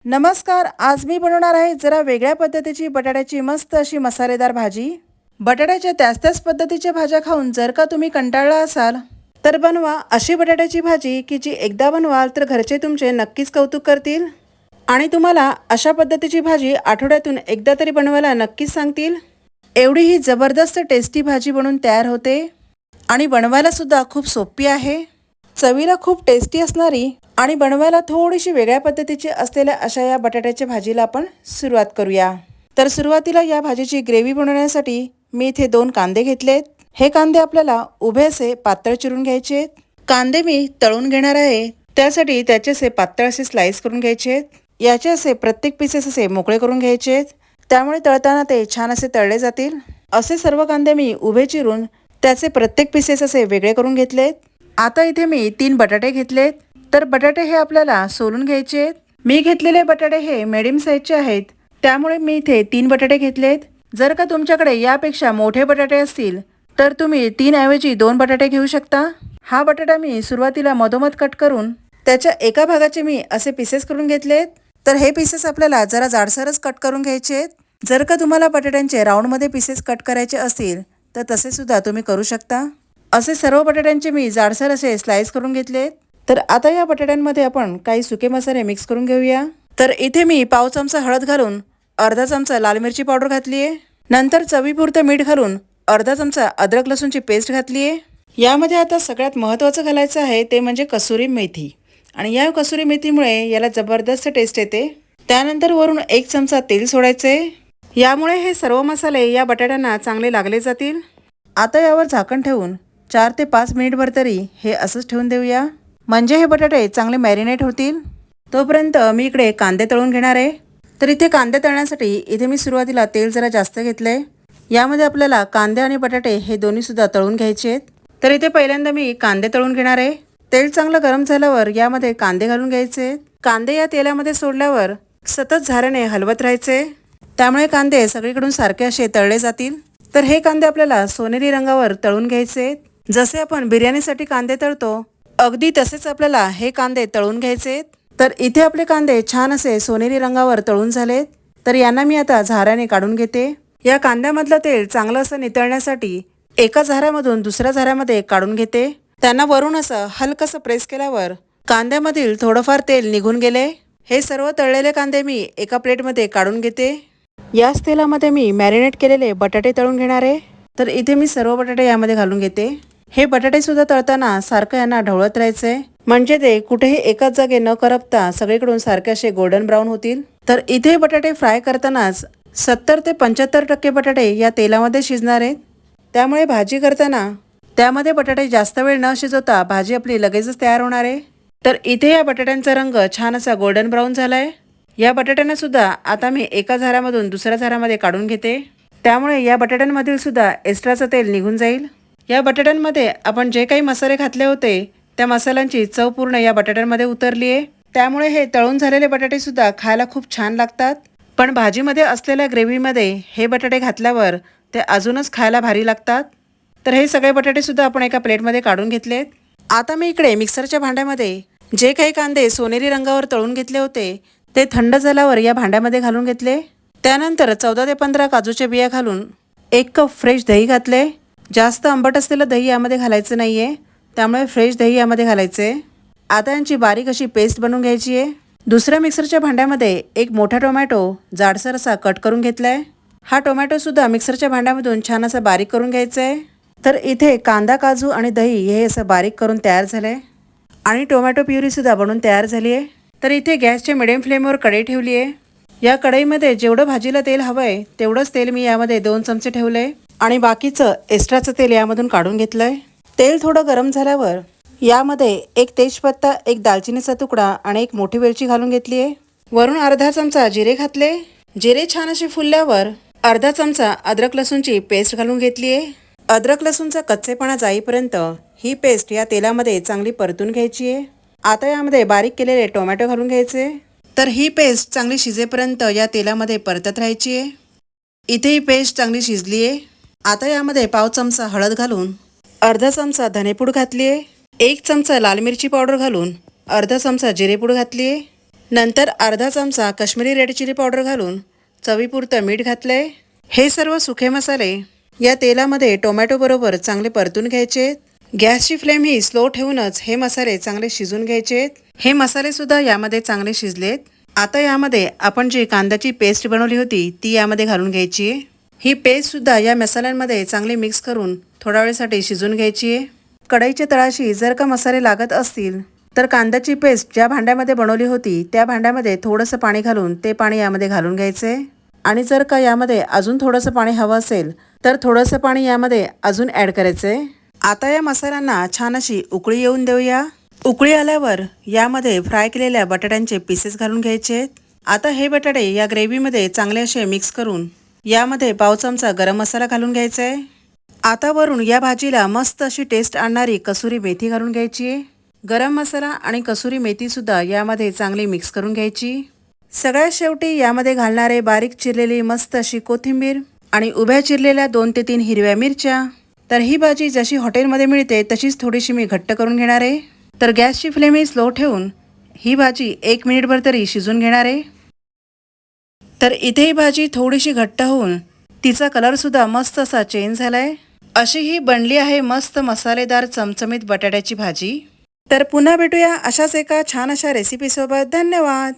नमस्कार. आज मी बनवणार आहे जरा वेगळ्या पद्धतीची बटाट्याची मस्त अशी मसालेदार भाजी. बटाट्याच्या त्याच पद्धतीच्या भाज्या खाऊन जर का तुम्ही कंटाळला असाल तर बनवा अशी बटाट्याची भाजी की जी एकदा बनवाल तर घरचे तुमचे नक्कीच कौतुक करतील आणि तुम्हाला अशा पद्धतीची भाजी आठवड्यातून एकदा तरी बनवायला नक्कीच सांगतील. एवढी ही जबरदस्त टेस्टी भाजी बनून तयार होते आणि बनवायला सुद्धा खूप सोपी आहे. चवीला खूप टेस्टी असणारी आणि बनवायला थोडीशी वेगळ्या पद्धतीची असलेल्या अशा या बटाट्याच्या भाजीला आपण सुरुवात करूया. तर सुरुवातीला या भाजीची ग्रेव्ही बनवण्यासाठी मी इथे 2 कांदे घेतलेत. हे कांदे आपल्याला उभे असे पातळ चिरून घ्यायचे. कांदे मी तळून घेणार आहे, त्यासाठी त्याचे असे पातळ असे स्लाइस करून घ्यायचे. याचे असे प्रत्येक पीसेस असे मोकळे करून घ्यायचे, त्यामुळे तळताना ते छान असे तळले जातील. असे सर्व कांदे मी उभे चिरून त्याचे प्रत्येक पीसेस असे वेगळे करून घेतलेत. आता इथे मी 3 बटाटे घेतलेत. तर बटाटे हे आपल्याला सोलून घ्यायचे. मी घेतलेले बटाटे हे मीडियम साईजचे आहेत, त्यामुळे मी इथे 3 बटाटे घेतलेत. जर का तुमच्याकडे यापेक्षा मोठे बटाटे असतील तर तुम्ही 3 ऐवजी 2 बटाटे घेऊ शकता. हा बटाटा मी सुरुवातीला मधोमध कट करून त्याच्या एका भागाचे मी असे पीसेस करून घेतलेत. तर हे पीसेस आपल्याला जरा जाडसरच कट करून घ्यायचे. जर का तुम्हाला बटाट्यांचे राऊंडमध्ये पीसेस कट करायचे असतील तर तसे सुद्धा तुम्ही करू शकता. असे सर्व बटाट्यांचे मी जाडसर असे स्लाइस करून घेतलेत. तर आता या बटाट्यांमध्ये आपण काही सुके मसाले मिक्स करून घेऊया. तर इथे मी पाव चमचा हळद घालून अर्धा चमचा लाल मिरची पावडर घातली आहे. नंतर चवीपुरतं मीठ घालून अर्धा चमचा अद्रक लसूणची पेस्ट घातली आहे. यामध्ये आता सगळ्यात महत्त्वाचं घालायचं आहे ते म्हणजे कसुरी मेथी, आणि या कसुरी मेथीमुळे याला जबरदस्त टेस्ट येते. त्यानंतर वरून 1 चमचा तेल सोडायचे. यामुळे हे सर्व मसाले या बटाट्यांना चांगले लागले जातील. आता यावर झाकण ठेवून 4 ते 5 मिनिटभर तरी हे असंच ठेवून देऊया, म्हणजे हे बटाटे चांगले मॅरिनेट होतील. तोपर्यंत मी इकडे कांदे तळून घेणार आहे. तर इथे कांदे तळण्यासाठी इथे मी सुरुवातीला तेल जरा जास्त घेतले. यामध्ये आपल्याला कांदे आणि बटाटे हे दोन्ही सुद्धा तळून घ्यायचे. तर इथे पहिल्यांदा मी कांदे तळून घेणार आहे. तेल चांगलं गरम झाल्यावर यामध्ये कांदे घालून घ्यायचे. कांदे या तेलामध्ये सोडल्यावर सतत झाऱ्याने हलवत राहायचे, त्यामुळे कांदे सगळीकडून सारखे असे तळले जातील. तर हे कांदे आपल्याला सोनेरी रंगावर तळून घ्यायचे. जसे आपण बिर्याणीसाठी कांदे तळतो अगदी तसेच आपल्याला हे कांदे तळून घ्यायचे. तर इथे आपले कांदे छान असे सोनेरी रंगावर तळून झालेत. तर यांना मी आता झाऱ्याने काढून घेते. या कांद्यामधलं तेल चांगलं असं नितळण्यासाठी एका झाऱ्यामधून दुसऱ्या झाऱ्यामध्ये काढून घेते. त्यांना वरून असं हलकसं प्रेस केल्यावर कांद्यामधील थोडंफार तेल निघून गेले. हे सर्व तळलेले कांदे मी एका प्लेटमध्ये काढून घेते. याच तेलामध्ये मी मॅरिनेट केलेले बटाटे तळून घेणार आहे. तर इथे मी सर्व बटाटे यामध्ये घालून घेते. हे बटाटे सुद्धा तळताना सारखं यांना ढवळत राहायचंय, म्हणजे ते कुठेही एकाच जागे न करपता सगळीकडून सारखे असे गोल्डन ब्राऊन होतील. तर इथे बटाटे फ्राय करतानाच 70 ते 75% बटाटे या तेलामध्ये शिजणार आहेत, त्यामुळे भाजी करताना त्यामध्ये बटाटे जास्त वेळ न शिजवता भाजी आपली लगेचच तयार होणार आहे. तर इथे या बटाट्यांचा रंग छान असा गोल्डन ब्राऊन झालाय. या बटाट्यांना सुद्धा आता मी एका झाऱ्यामधून दुसऱ्या झाऱ्यामध्ये काढून घेते, त्यामुळे या बटाट्यांमधील सुद्धा एक्स्ट्राचं तेल निघून जाईल. या बटाट्यांमध्ये आपण जे काही मसाले घातले होते त्या मसाल्यांची चव पूर्ण या बटाट्यांमध्ये उतरली आहे, त्यामुळे हे तळून झालेले बटाटे सुद्धा खायला खूप छान लागतात. पण भाजीमध्ये असलेल्या ग्रेव्हीमध्ये हे बटाटे घातल्यावर ते अजूनच खायला भारी लागतात. तर हे सगळे बटाटे सुद्धा आपण एका प्लेटमध्ये काढून घेतलेत. आता मी इकडे मिक्सरच्या भांड्यामध्ये जे काही कांदे सोनेरी रंगावर तळून घेतले होते ते थंड झाल्यावर या भांड्यामध्ये घालून घेतले. त्यानंतर 14 ते 15 काजूच्या बिया घालून 1 कप फ्रेश दही घातले. जास्त आंबट असलेलं दही यामध्ये घालायचं नाही आहे, त्यामुळे फ्रेश दही यामध्ये घालायचे. आता यांची बारीक अशी पेस्ट बनवून घ्यायची आहे. दुसऱ्या मिक्सरच्या भांड्यामध्ये 1 मोठा टोमॅटो जाडसर असा कट करून घेतला आहे. हा टोमॅटोसुद्धा मिक्सरच्या भांड्यामधून छान असा बारीक करून घ्यायचा आहे. तर इथे कांदा, काजू आणि दही हे असं बारीक करून तयार झालं आहे आणि टोमॅटो प्युरीसुद्धा बनवून तयार झाली आहे. तर इथे गॅसच्या मिडियम फ्लेमवर कढई ठेवली आहे. या कढईमध्ये जेवढं भाजीला तेल हवं आहे तेवढंच तेल मी यामध्ये 2 चमचे ठेवलं आहे आणि बाकीचं एक्स्ट्राचं तेल यामधून काढून घेतलं आहे. तेल थोडं गरम झाल्यावर यामध्ये 1 तेजपत्ता, 1 दालचिनीचा तुकडा आणि 1 मोठी वेलची घालून घेतली आहे. वरून अर्धा चमचा जिरे घातले. जिरे छान असे फुलल्यावर अर्धा चमचा अद्रक लसूणची पेस्ट घालून घेतली आहे. अद्रक लसूणचा कच्चेपणा जाईपर्यंत ही पेस्ट या तेलामध्ये चांगली परतून घ्यायची आहे. आता यामध्ये बारीक केलेले टोमॅटो घालून घ्यायचे. तर ही पेस्ट चांगली शिजेपर्यंत या तेलामध्ये परतत राहायची आहे. इथे ही पेस्ट चांगली शिजली आहे. आता यामध्ये पाव चमचा हळद घालून अर्धा चमचा धनेपूड घातली आहे. 1 चमचा लाल मिरची पावडर घालून अर्धा चमचा जिरेपूड घातली आहे. नंतर अर्धा चमचा काश्मीरी रेड चिली पावडर घालून चवीपुरतं मीठ घातलंय. हे सर्व सुखे मसाले या तेलामध्ये टोमॅटो बरोबर चांगले परतून घ्यायचे. गॅसची फ्लेम ही स्लो ठेवूनच हे मसाले चांगले शिजून घ्यायचे. हे मसाले सुद्धा यामध्ये चांगले शिजलेत. आता यामध्ये आपण जी कांद्याची पेस्ट बनवली होती ती यामध्ये घालून घ्यायची आहे. ही पेस्ट सुद्धा या मसाल्यांमध्ये चांगली मिक्स करून थोड्या वेळेसाठी शिजून घ्यायची आहे. कढईच्या तळाशी जर का मसाले लागत असतील तर कांद्याची पेस्ट ज्या भांड्यामध्ये बनवली होती त्या भांड्यामध्ये थोडंसं पाणी घालून ते पाणी यामध्ये घालून घ्यायचे. आणि जर का यामध्ये अजून थोडंसं पाणी हवं असेल तर थोडंसं पाणी यामध्ये अजून ॲड करायचंय. आता या मसाल्यांना छान अशी उकळी येऊन देऊया. उकळी आल्यावर यामध्ये फ्राय केलेल्या बटाट्यांचे पीसेस घालून घ्यायचे. आता हे बटाटे या ग्रेव्हीमध्ये चांगले असे मिक्स करून यामध्ये पाव चमचा गरम मसाला घालून घ्यायचा आहे. आता वरून या भाजीला मस्त अशी टेस्ट आणणारी कसुरी मेथी घालून घ्यायची आहे. गरम मसाला आणि कसुरी मेथीसुद्धा यामध्ये चांगली मिक्स करून घ्यायची. सगळ्यात शेवटी यामध्ये घालणारे बारीक चिरलेली मस्त अशी कोथिंबीर आणि उभ्या चिरलेल्या 2 ते 3 हिरव्या मिरच्या. तर ही भाजी जशी हॉटेलमध्ये मिळते तशीच थोडीशी मी घट्ट करून घेणार आहे. तर गॅसची फ्लेम ही स्लो ठेवून ही भाजी 1 मिनिटभर तरी शिजून घेणार आहे. तर इथे ही भाजी थोडीशी घट्ट होऊन तिचा कलरसुद्धा मस्त असा चेंज झाला आहे. अशी ही बनली आहे मस्त मसालेदार चमचमीत बटाट्याची भाजी. तर पुन्हा भेटूया अशाच एका छान अशा रेसिपीसोबत. धन्यवाद.